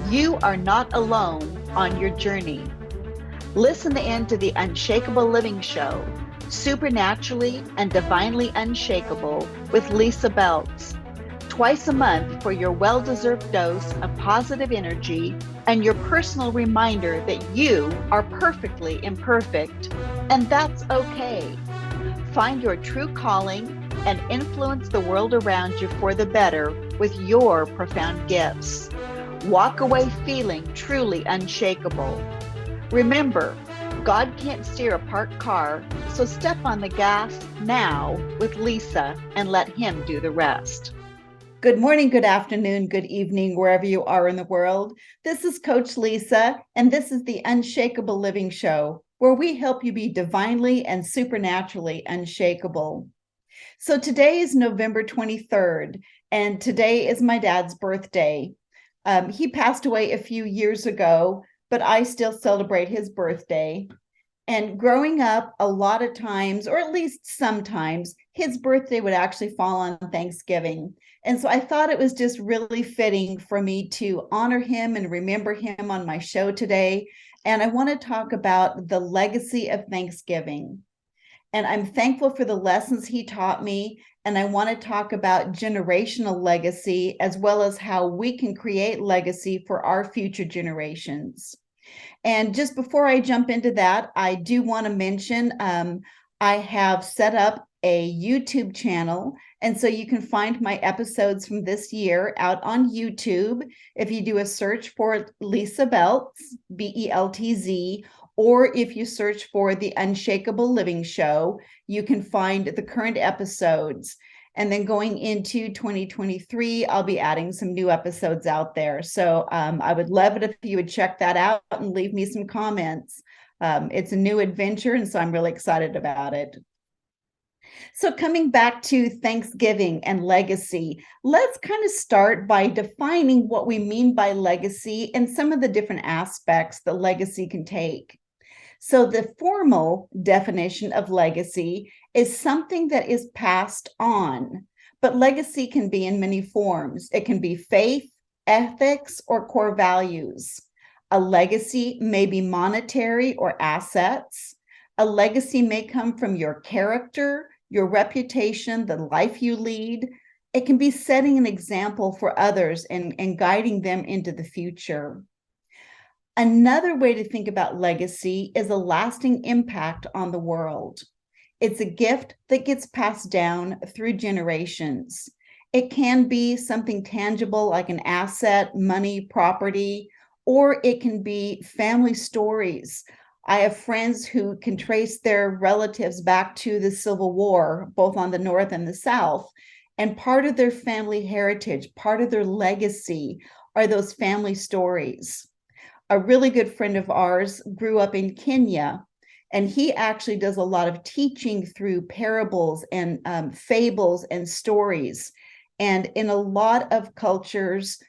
You are not alone on your journey. Listen in to the Unshakable Living Show, Supernaturally and Divinely Unshakable with Lysa Beltz. Twice a month for your well-deserved dose of positive energy and your personal reminder that you are perfectly imperfect, and that's okay. Find your true calling and influence the world around you for the better with your profound gifts. Walk away feeling truly unshakable. Remember, God can't steer a parked car, so step on the gas now with Lysa and let Him do the rest. Good morning, good afternoon, good evening, wherever you are in the world. This is Coach Lysa, and this is the Unshakable Living Show, where we help you be divinely and supernaturally unshakable. So today is November 23rd, and today is my dad's birthday. He passed away a few years ago, but I still celebrate his birthday. And growing up, a lot of times, or at least sometimes, his birthday would actually fall on Thanksgiving. And so I thought it was just really fitting for me to honor him and remember him on my show today. And I want to talk about the legacy of Thanksgiving. And I'm thankful for the lessons he taught me. And I want to talk about generational legacy, as well as how we can create legacy for our future generations. And just before I jump into that, I do want to mention I have set up a YouTube channel. And so you can find my episodes from this year out on YouTube. If you do a search for Lysa Beltz, Beltz, or if you search for the Unshakable Living Show, you can find the current episodes. And then going into 2023, I'll be adding some new episodes out there. So I would love it if you would check that out and leave me some comments. It's a new adventure, and so I'm really excited about it. So coming back to Thanksgiving and legacy, let's kind of start by defining what we mean by legacy and some of the different aspects that legacy can take. So the formal definition of legacy is something that is passed on, but legacy can be in many forms. It can be faith, ethics, or core values. A legacy may be monetary or assets. A legacy may come from your character, your reputation, the life you lead. It can be setting an example for others and guiding them into the future. Another way to think about legacy is a lasting impact on the world. It's a gift that gets passed down through generations. It can be something tangible like an asset, money, property, or it can be family stories. I have friends who can trace their relatives back to the Civil War, both on the North and the South. And part of their family heritage, part of their legacy are those family stories. A really good friend of ours grew up in Kenya, and he actually does a lot of teaching through parables and fables and stories. And in a lot of cultures,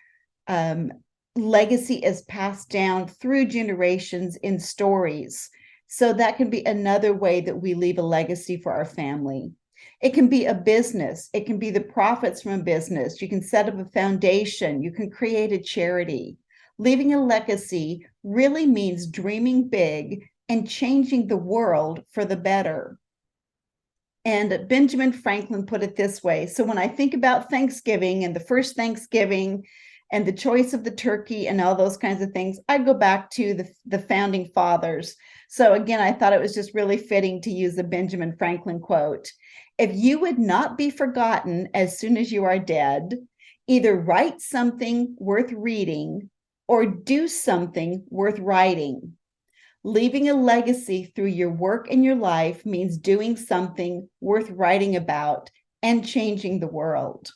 legacy is passed down through generations in stories. So that can be another way that we leave a legacy for our family. It can be a business. It can be the profits from a business. You can set up a foundation. You can create a charity. Leaving a legacy really means dreaming big and changing the world for the better. And Benjamin Franklin put it this way. So when I think about Thanksgiving and the first Thanksgiving and the choice of the turkey and all those kinds of things, I go back to the founding fathers. So again, I thought it was just really fitting to use the Benjamin Franklin quote. If you would not be forgotten as soon as you are dead, either write something worth reading or do something worth writing. Leaving a legacy through your work and your life means doing something worth writing about and changing the world.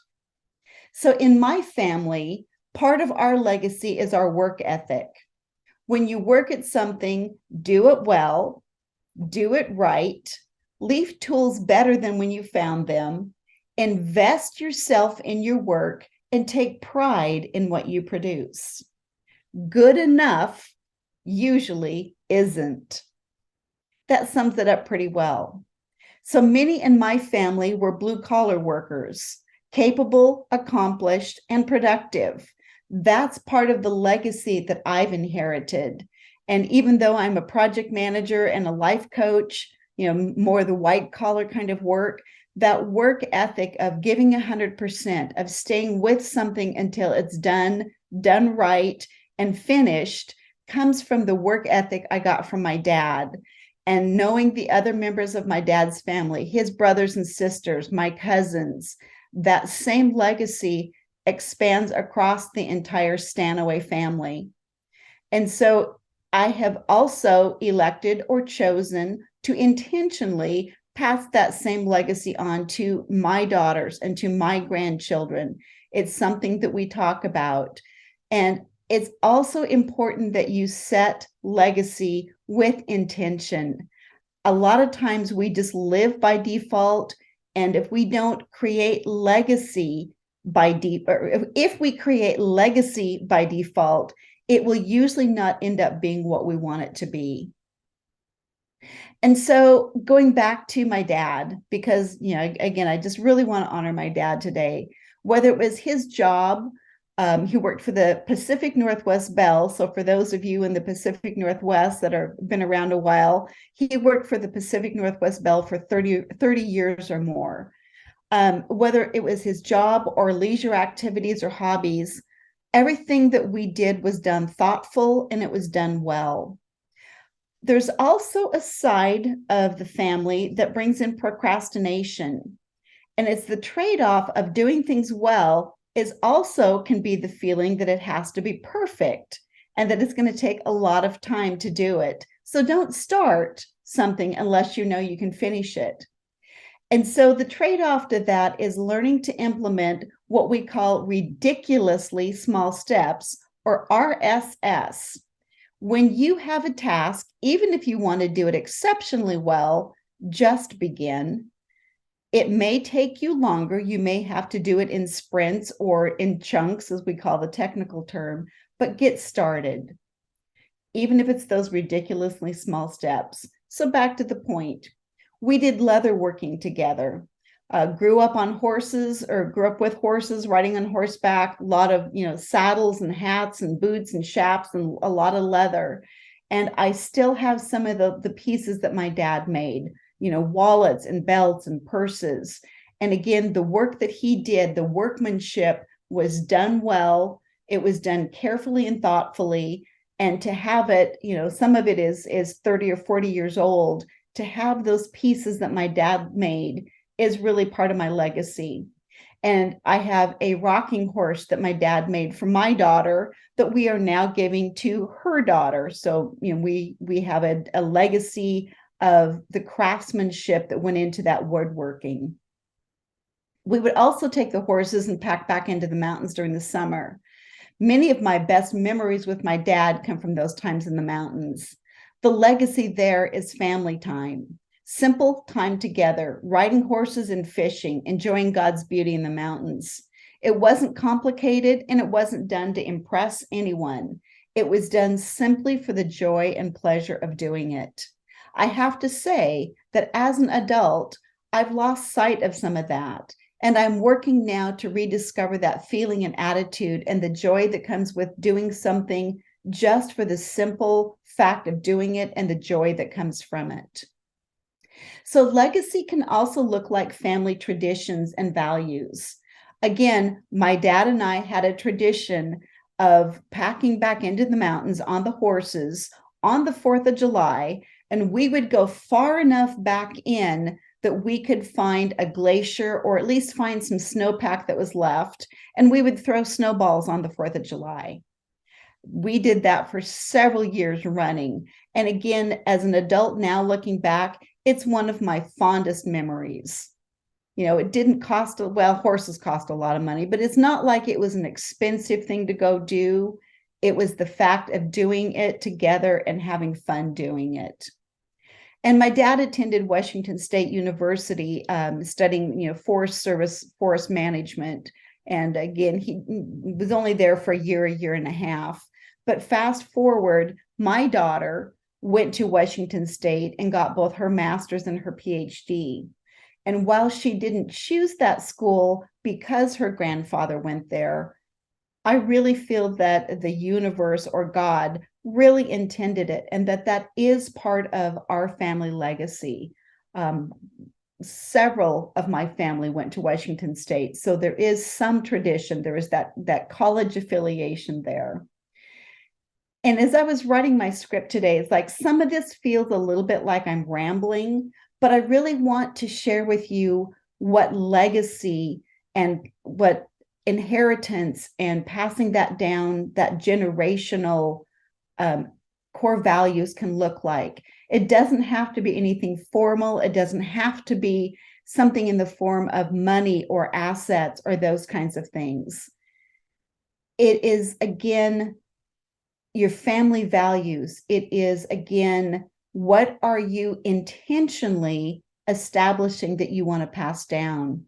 So in my family, part of our legacy is our work ethic. When you work at something, do it well, do it right, leave tools better than when you found them, invest yourself in your work, and take pride in what you produce. Good enough usually isn't. That sums it up pretty well. So many in my family were blue collar workers, capable, accomplished, and productive. That's part of the legacy that I've inherited. And even though I'm a project manager and a life coach, more the white collar kind of work, that work ethic of giving 100%, of staying with something until it's done right, and finished comes from the work ethic I got from my dad. And knowing the other members of my dad's family, his brothers and sisters, my cousins, that same legacy expands across the entire Stanaway family. And so I have also elected or chosen to intentionally pass that same legacy on to my daughters and to my grandchildren. It's something that we talk about. And it's also important that you set legacy with intention. A lot of times we just live by default. And if we don't create legacy if we create legacy by default, it will usually not end up being what we want it to be. And so going back to my dad, because, again, I just really want to honor my dad today, whether it was his job. He worked for the Pacific Northwest Bell. So for those of you in the Pacific Northwest that have been around a while, he worked for the Pacific Northwest Bell for 30 years or more. Whether it was his job or leisure activities or hobbies, everything that we did was done thoughtful and it was done well. There's also a side of the family that brings in procrastination. And it's the trade-off of doing things well is also can be the feeling that it has to be perfect and that it's going to take a lot of time to do it. So don't start something unless you know you can finish it. And so the trade-off to that is learning to implement what we call ridiculously small steps, or RSS. When you have a task, even if you want to do it exceptionally well, just begin. It may take you longer. You may have to do it in sprints or in chunks, as we call the technical term, but get started, even if it's those ridiculously small steps. So back to the point. We did leather working together. Grew up on horses, or grew up with horses, riding on horseback, a lot of, saddles and hats and boots and chaps and a lot of leather. And I still have some of the pieces that my dad made, wallets and belts and purses. And again, the work that he did, the workmanship was done well. It was done carefully and thoughtfully. And to have it, some of it is 30 or 40 years old, to have those pieces that my dad made is really part of my legacy. And I have a rocking horse that my dad made for my daughter that we are now giving to her daughter. So, we have a legacy of the craftsmanship that went into that woodworking. We would also take the horses and pack back into the mountains during the summer. Many of my best memories with my dad come from those times in the mountains. The legacy there is family time. Simple time together, riding horses and fishing, enjoying God's beauty in the mountains. It wasn't complicated and it wasn't done to impress anyone. It was done simply for the joy and pleasure of doing it. I have to say that as an adult, I've lost sight of some of that. And I'm working now to rediscover that feeling and attitude and the joy that comes with doing something just for the simple fact of doing it and the joy that comes from it. So legacy can also look like family traditions and values. Again, my dad and I had a tradition of packing back into the mountains on the horses on the 4th of July, and we would go far enough back in that we could find a glacier or at least find some snowpack that was left, and we would throw snowballs on the 4th of July. We did that for several years running. And again, as an adult now looking back, it's one of my fondest memories. It didn't cost, horses cost a lot of money, but it's not like it was an expensive thing to go do. It was the fact of doing it together and having fun doing it. And my dad attended Washington State University, studying, forest management. And again, he was only there for a year and a half. But fast forward, my daughter went to Washington State and got both her master's and her PhD. And while she didn't choose that school because her grandfather went there, I really feel that the universe or God really intended it, and that is part of our family legacy. Several of my family went to Washington State, so there is some tradition. There is that college affiliation there. And as I was writing my script today, it's like some of this feels a little bit like I'm rambling, but I really want to share with you what legacy and what inheritance and passing that down, that generational core values can look like. It doesn't have to be anything formal. It doesn't have to be something in the form of money or assets or those kinds of things. It is, again, your family values. It is, again, what are you intentionally establishing that you want to pass down?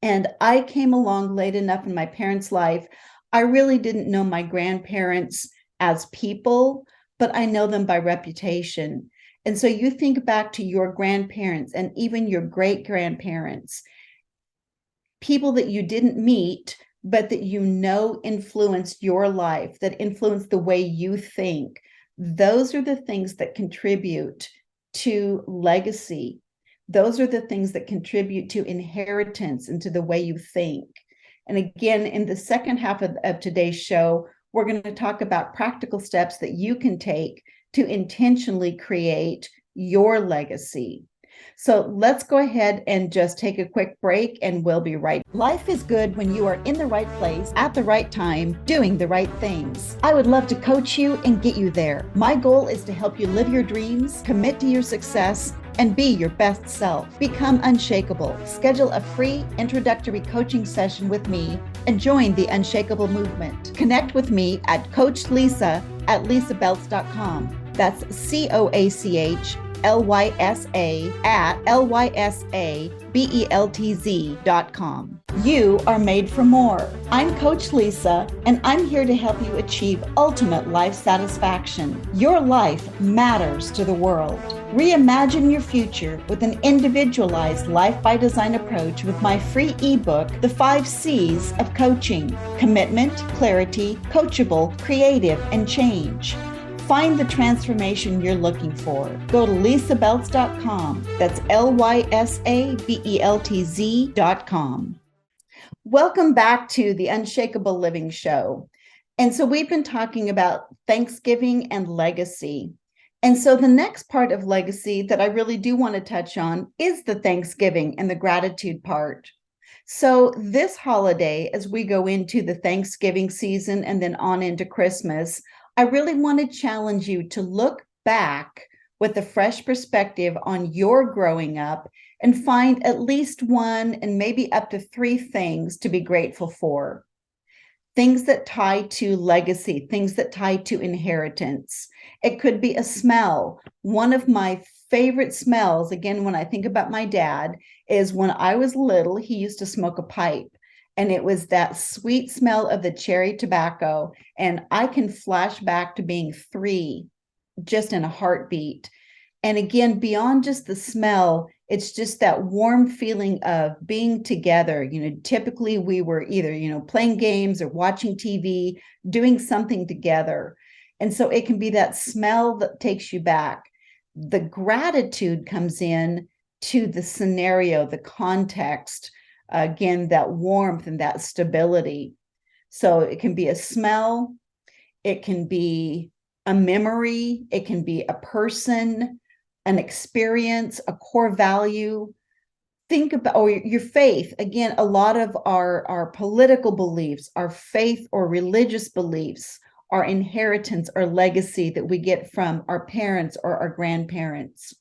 And I came along late enough in my parents' life. I really didn't know my grandparents as people, but I know them by reputation. And so you think back to your grandparents and even your great-grandparents, people that you didn't meet, but that you know influenced your life, that influenced the way you think. Those are the things that contribute to legacy. Those are the things that contribute to inheritance and to the way you think. And again, in the second half of today's show, we're going to talk about practical steps that you can take to intentionally create your legacy. So let's go ahead and just take a quick break, and we'll be right. Life is good when you are in the right place at the right time, doing the right things. I would love to coach you and get you there. My goal is to help you live your dreams, commit to your success, and be your best self. Become unshakable. Schedule a free introductory coaching session with me and join the Unshakeable movement. Connect with me at Coach Lysa at lysabeltz.com. That's COACH LYSA at LYSABELTZ.com. You are made for more. I'm Coach Lysa, and I'm here to help you achieve ultimate life satisfaction. Your life matters to the world. Reimagine your future with an individualized life by design approach with my free ebook, The 5 C's of Coaching: Commitment, Clarity, Coachable, Creative, and Change. Find the transformation you're looking for. Go to lysabeltz.com. That's LYSABELTZ.com. Welcome back to the Unshakeable Living Show. And so we've been talking about Thanksgiving and legacy. And so the next part of legacy that I really do want to touch on is the Thanksgiving and the gratitude part. So this holiday, as we go into the Thanksgiving season and then on into Christmas, I really want to challenge you to look back with a fresh perspective on your growing up and find at least one and maybe up to 3 things to be grateful for. Things that tie to legacy, things that tie to inheritance. It could be a smell. One of my favorite smells, again, when I think about my dad, is when I was little, he used to smoke a pipe. And it was that sweet smell of the cherry tobacco. And I can flash back to being 3 just in a heartbeat. And again, beyond just the smell, it's just that warm feeling of being together. Typically we were either, playing games or watching TV, doing something together. And so it can be that smell that takes you back. The gratitude comes in to the scenario, the context. Again, that warmth and that stability. So it can be a smell, it can be a memory, it can be a person, an experience, a core value. Think about your faith. Again, a lot of our political beliefs, our faith or religious beliefs, our inheritance or legacy that we get from our parents or our grandparents.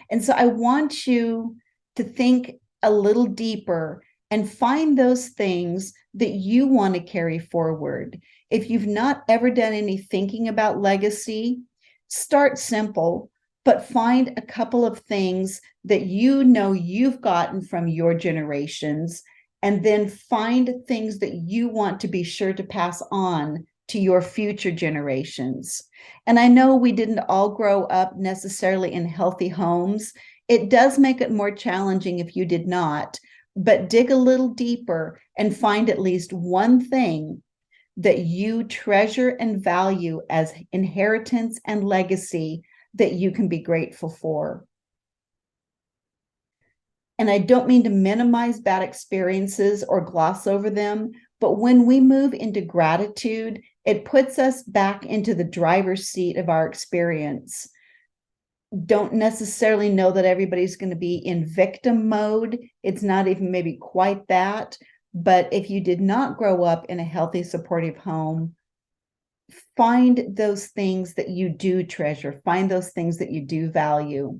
And so I want you to think a little deeper and find those things that you want to carry forward. If you've not ever done any thinking about legacy, start simple, but find a couple of things that you've gotten from your generations, and then find things that you want to be sure to pass on to your future generations. And I know we didn't all grow up necessarily in healthy homes. It does make it more challenging if you did not, but dig a little deeper and find at least one thing that you treasure and value as inheritance and legacy that you can be grateful for. And I don't mean to minimize bad experiences or gloss over them, but when we move into gratitude, it puts us back into the driver's seat of our experience. Don't necessarily know that everybody's going to be in victim mode. It's not even maybe quite that. But if you did not grow up in a healthy, supportive home, find those things that you do treasure, find those things that you do value.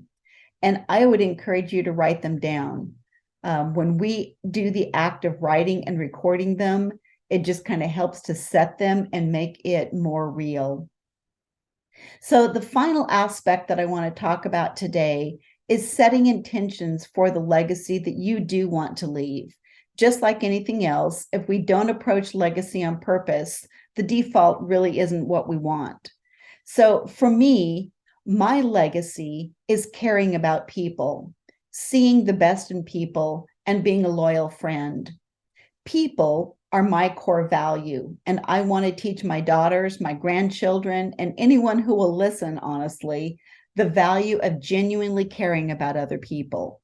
And I would encourage you to write them down. When we do the act of writing and recording them, it just kind of helps to set them and make it more real. So the final aspect that I want to talk about today is setting intentions for the legacy that you do want to leave. Just like anything else, if we don't approach legacy on purpose, the default really isn't what we want. So for me, my legacy is caring about people, seeing the best in people, and being a loyal friend. People are my core value, and I want to teach my daughters, my grandchildren, and anyone who will listen, honestly, the value of genuinely caring about other people.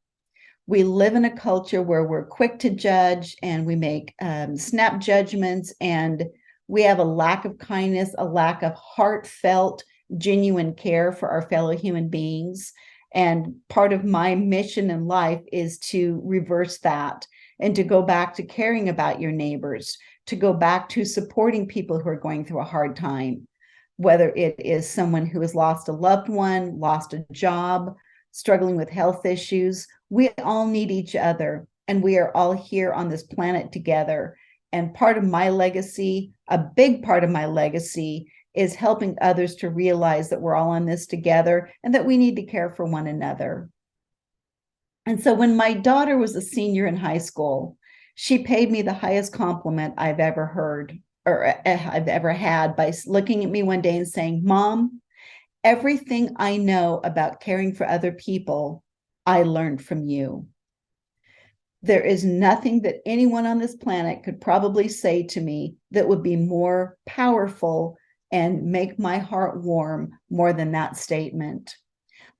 We live in a culture where we're quick to judge and we make snap judgments, and we have a lack of kindness, a lack of heartfelt, genuine care for our fellow human beings. And part of my mission in life is to reverse that and to go back to caring about your neighbors, to go back to supporting people who are going through a hard time, whether it is someone who has lost a loved one, lost a job, struggling with health issues. We all need each other, and we are all here on this planet together. And part of my legacy, a big part of my legacy, is helping others to realize that we're all in this together and that we need to care for one another. And so when my daughter was a senior in high school, she paid me the highest compliment I've ever heard or I've ever had by looking at me one day and saying, "Mom, everything I know about caring for other people, I learned from you." There is nothing that anyone on this planet could probably say to me that would be more powerful and make my heart warm more than that statement.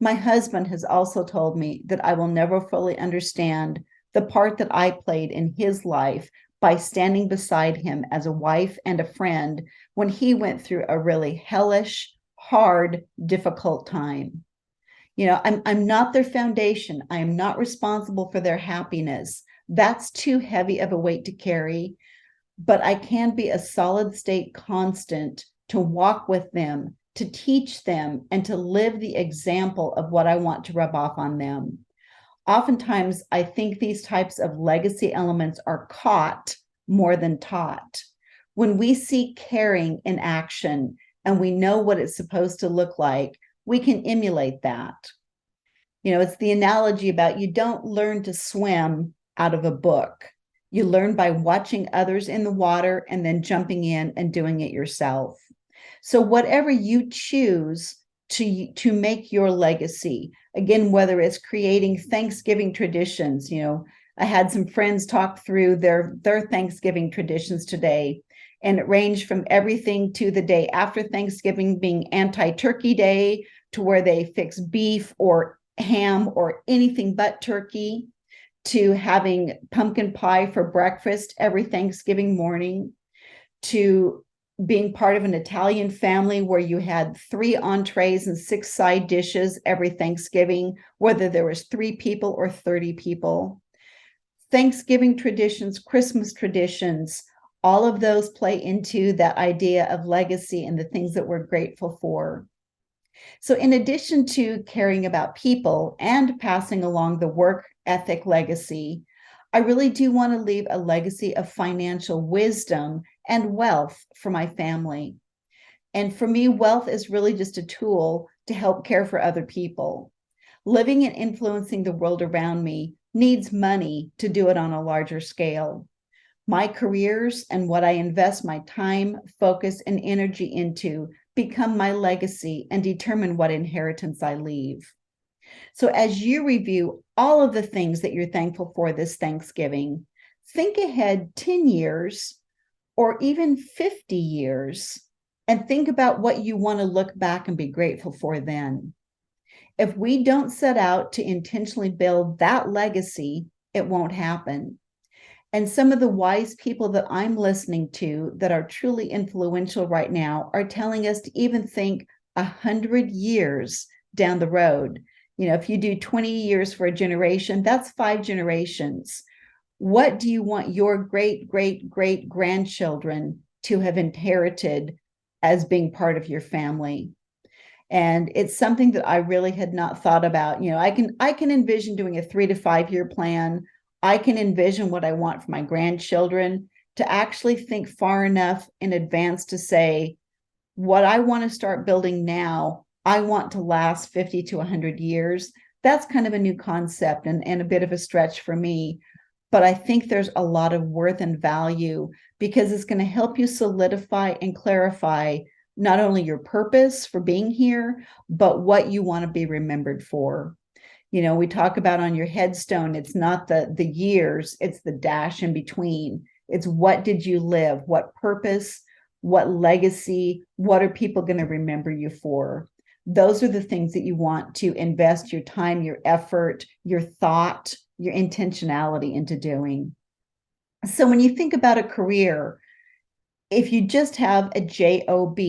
My husband has also told me that I will never fully understand the part that I played in his life by standing beside him as a wife and a friend when he went through a really hellish, hard, difficult time. I'm not their foundation. I am not responsible for their happiness. That's too heavy of a weight to carry. But I can be a solid state constant to walk with them, to teach them, and to live the example of what I want to rub off on them. Oftentimes, I think these types of legacy elements are caught more than taught. When we see caring in action and we know what it's supposed to look like, we can emulate that. It's the analogy about you don't learn to swim out of a book. You learn by watching others in the water and then jumping in and doing it yourself. So whatever you choose to make your legacy, again, whether it's creating Thanksgiving traditions, I had some friends talk through their Thanksgiving traditions today, and it ranged from everything to the day after Thanksgiving being anti-turkey day to where they fix beef or ham or anything but turkey, to having pumpkin pie for breakfast every Thanksgiving morning, to being part of an Italian family where you had 3 entrees and 6 side dishes every Thanksgiving, whether there was 3 people or 30 people. Thanksgiving traditions, Christmas traditions, all of those play into that idea of legacy and the things that we're grateful for. So in addition to caring about people and passing along the work ethic legacy, I really do want to leave a legacy of financial wisdom and wealth for my family. And for me, wealth is really just a tool to help care for other people. Living and influencing the world around me needs money to do it on a larger scale. My careers and what I invest my time, focus, and energy into become my legacy and determine what inheritance I leave. So as you review all of the things that you're thankful for this Thanksgiving, think ahead 10 years or even 50 years and think about what you want to look back and be grateful for then. If we don't set out to intentionally build that legacy, it won't happen. And some of the wise people that I'm listening to that are truly influential right now are telling us to even think 100 years down the road. You know, if you do 20 years for a generation, that's 5 generations. What do you want your great, great, great grandchildren to have inherited as being part of your family? And it's something that I really had not thought about. You know, I can envision doing a 3 to 5 year plan. I can envision what I want for my grandchildren. To actually think far enough in advance to say, what I want to start building now, I want to last 50 to 100 years. That's kind of a new concept and a bit of a stretch for me. But I think there's a lot of worth and value because it's going to help you solidify and clarify not only your purpose for being here, but what you want to be remembered for. You know, we talk about on your headstone, it's not the years, it's the dash in between. It's what did you live? What purpose? What legacy? What are people going to remember you for? Those are the things that you want to invest your time, your effort, your thought, your intentionality into doing. So when you think about a career, if you just have a job,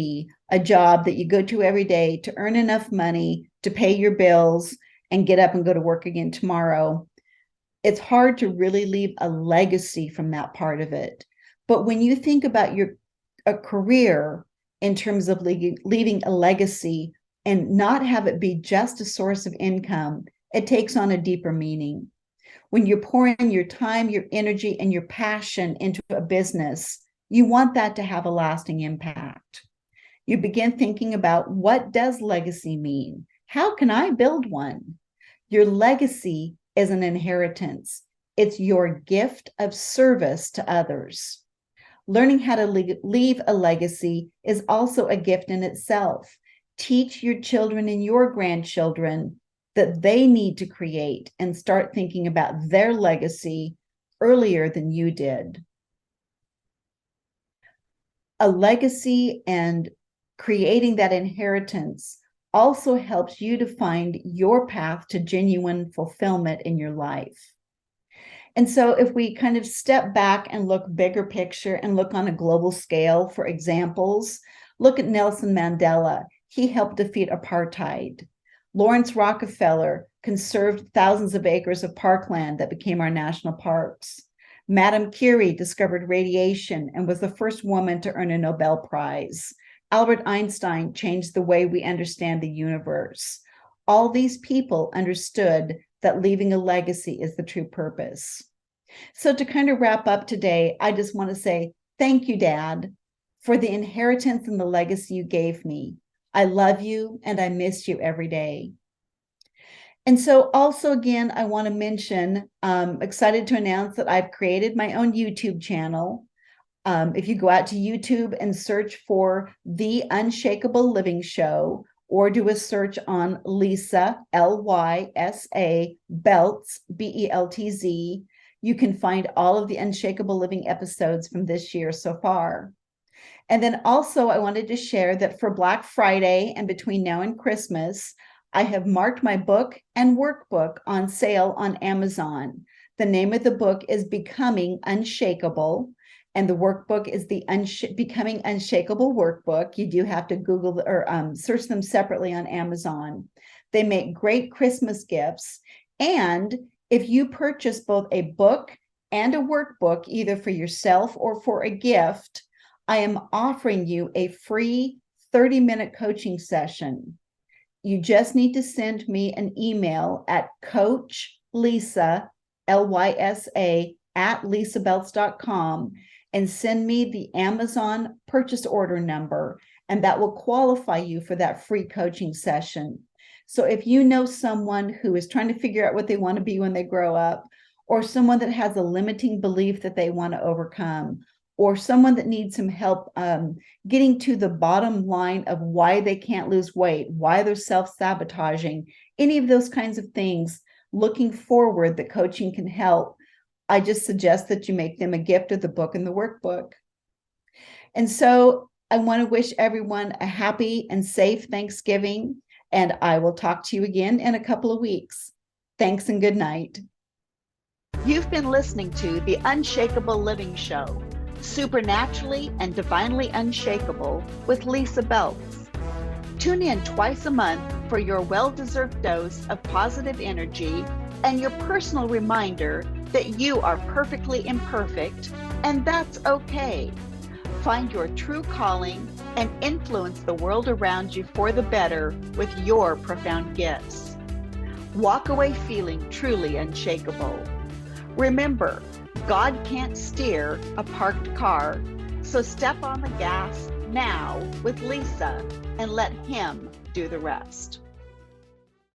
a job that you go to every day to earn enough money to pay your bills and get up and go to work again tomorrow, it's hard to really leave a legacy from that part of it. But when you think about a career in terms of leaving a legacy and not have it be just a source of income, it takes on a deeper meaning. When you're pouring your time, your energy, and your passion into a business, you want that to have a lasting impact. You begin thinking about, what does legacy mean? How can I build one? Your legacy is an inheritance. It's your gift of service to others. Learning how to leave a legacy is also a gift in itself. Teach your children and your grandchildren that they need to create and start thinking about their legacy earlier than you did. A legacy and creating that inheritance also helps you to find your path to genuine fulfillment in your life. And so if we kind of step back and look bigger picture and look on a global scale for examples, look at Nelson Mandela. He helped defeat apartheid. Lawrence Rockefeller conserved thousands of acres of parkland that became our national parks. Madame Curie discovered radiation and was the first woman to earn a Nobel Prize. Albert Einstein changed the way we understand the universe. All these people understood that leaving a legacy is the true purpose. So to kind of wrap up today, I just want to say thank you, Dad, for the inheritance and the legacy you gave me. I love you and I miss you every day. And so also, again, I want to mention, excited to announce that I've created my own YouTube channel. If you go out to YouTube and search for The Unshakeable Living Show, or do a search on Lysa, Lysa Beltz, Beltz, you can find all of the Unshakeable Living episodes from this year so far. And then also I wanted to share that for Black Friday and between now and Christmas, I have marked my book and workbook on sale on Amazon. The name of the book is Becoming Unshakeable, and the workbook is the Becoming Unshakable Workbook. You do have to Google or search them separately on Amazon. They make great Christmas gifts. And if you purchase both a book and a workbook, either for yourself or for a gift, I am offering you a free 30-minute coaching session. You just need to send me an email at coachlysa, Lysa, at lysabeltz.com and send me the Amazon purchase order number, and that will qualify you for that free coaching session. So if you know someone who is trying to figure out what they want to be when they grow up, or someone that has a limiting belief that they want to overcome, or someone that needs some help getting to the bottom line of why they can't lose weight, why they're self-sabotaging, any of those kinds of things, looking forward that coaching can help, I just suggest that you make them a gift of the book and the workbook. And so I want to wish everyone a happy and safe Thanksgiving, and I will talk to you again in a couple of weeks. Thanks and good night. You've been listening to the Unshakeable Living Show, Supernaturally and Divinely Unshakable with Lysa Beltz. Tune in twice a month for your well-deserved dose of positive energy and your personal reminder that you are perfectly imperfect, and that's okay. Find your true calling and influence the world around you for the better with your profound gifts. Walk away feeling truly unshakable. Remember, God can't steer a parked car, so step on the gas now with Lysa and let Him do the rest.